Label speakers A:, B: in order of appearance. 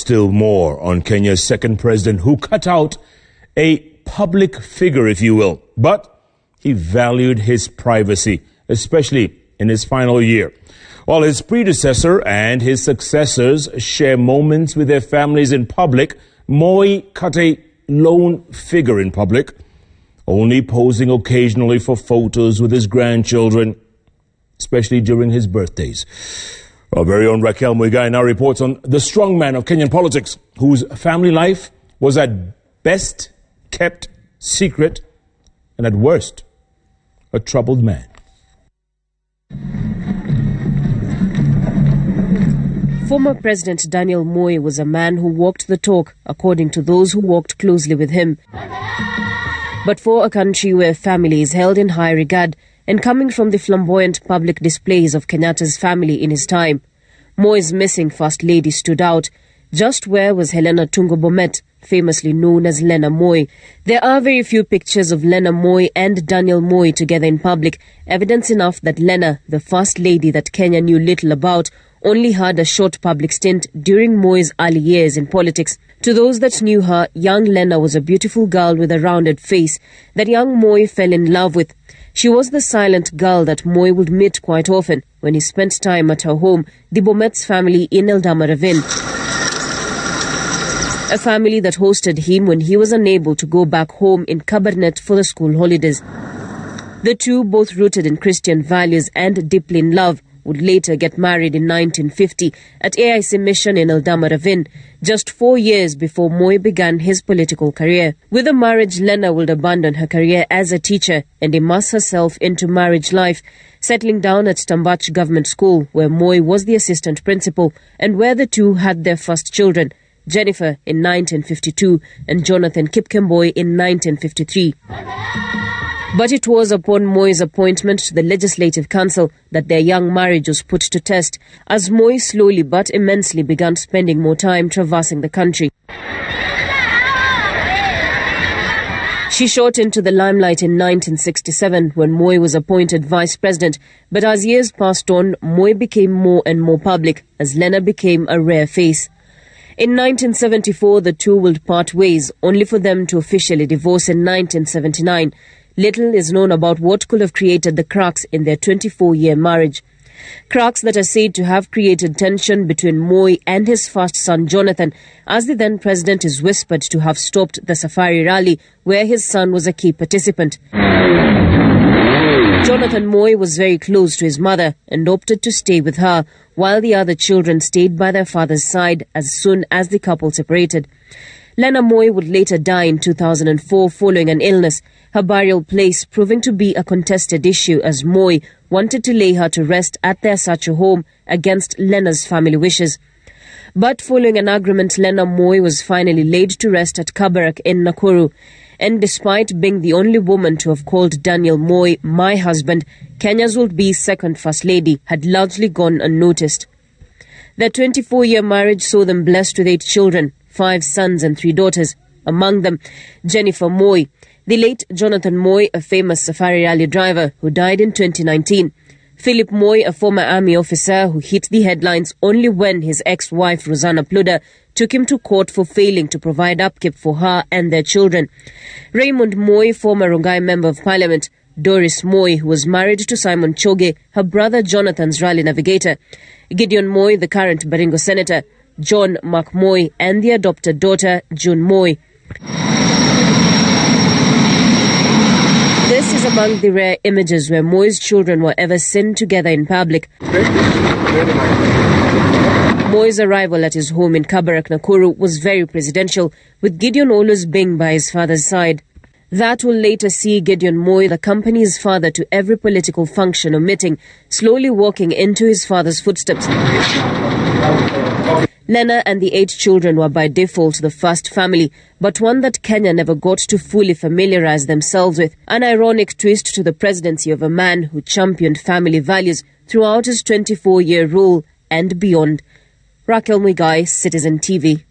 A: still more on Kenya's second president, who cut out a public figure, if you will, but he valued his privacy, especially in his final year. While his predecessor and his successors share moments with their families in public, Moi cut a lone figure in public, only posing occasionally for photos with his grandchildren, especially during his birthdays. Our very own Raquel Muigai now reports on the strongman of Kenyan politics, whose family life was at best kept secret and at worst a troubled man.
B: Former President Daniel Moi was a man who walked the talk, according to those who walked closely with him. But for a country where family is held in high regard, and coming from the flamboyant public displays of Kenyatta's family in his time, Moi's missing First Lady stood out. Just where was Helena Tungo Bomet, famously known as Lena Moi? There are very few pictures of Lena Moi and Daniel Moi together in public, evidence enough that Lena, the First Lady that Kenya knew little about, only had a short public stint during Moi's early years in politics. To those that knew her, young Lena was a beautiful girl with a rounded face that young Moi fell in love with. She was the silent girl that Moi would meet quite often when he spent time at her home, the Bomet's family in Eldama Ravine. A family that hosted him when he was unable to go back home in Kabarnet for the school holidays. The two, both rooted in Christian values and deeply in love, would later get married in 1950 at AIC Mission in Eldama Ravine, just 4 years before Moi began his political career. With the marriage, Lena would abandon her career as a teacher and immerse herself into marriage life, settling down at Tambach Government School, where Moi was the assistant principal and where the two had their first children, Jennifer in 1952 and Jonathan Kipkemboi in 1953. But it was upon Moi's appointment to the Legislative Council that their young marriage was put to test, as Moi slowly but immensely began spending more time traversing the country. She shot into the limelight in 1967 when Moi was appointed vice president, but as years passed on, Moi became more and more public as Lena became a rare face. In 1974, the two would part ways, only for them to officially divorce in 1979. Little is known about what could have created the cracks in their 24-year marriage. Cracks that are said to have created tension between Moi and his first son Jonathan, as the then president is whispered to have stopped the safari rally where his son was a key participant. Jonathan Moi was very close to his mother and opted to stay with her, while the other children stayed by their father's side as soon as the couple separated. Lena Moi would later die in 2004 following an illness, her burial place proving to be a contested issue as Moi wanted to lay her to rest at their Sacho home against Lena's family wishes. But following an agreement, Lena Moi was finally laid to rest at Kabarak in Nakuru. And despite being the only woman to have called Daniel Moi my husband, Kenya's would-be second First Lady had largely gone unnoticed. Their 24-year marriage saw them blessed with 8 children, 5 sons and 3 daughters, among them Jennifer Moi, the late Jonathan Moi, a famous safari rally driver who died in 2019, Philip Moi, a former army officer who hit the headlines only when his ex-wife Rosanna Pluda took him to court for failing to provide upkeep for her and their children, Raymond Moi, former Rongai Member of Parliament, Doris Moi, who was married to Simon Choge, her brother Jonathan's rally navigator, Gideon Moi, the current Baringo Senator, John Mark Moi, and the adopted daughter, June Moi. This is among the rare images where Moi's children were ever seen together in public. Moi's arrival at his home in Kabarak, Nakuru was very presidential, with Gideon always being by his father's side. That will later see Gideon Moi accompany his father to every political function or meeting, slowly walking into his father's footsteps. Lena and the 8 children were by default the first family, but one that Kenya never got to fully familiarize themselves with. An ironic twist to the presidency of a man who championed family values throughout his 24-year rule and beyond. Raquel Muigai, Citizen TV.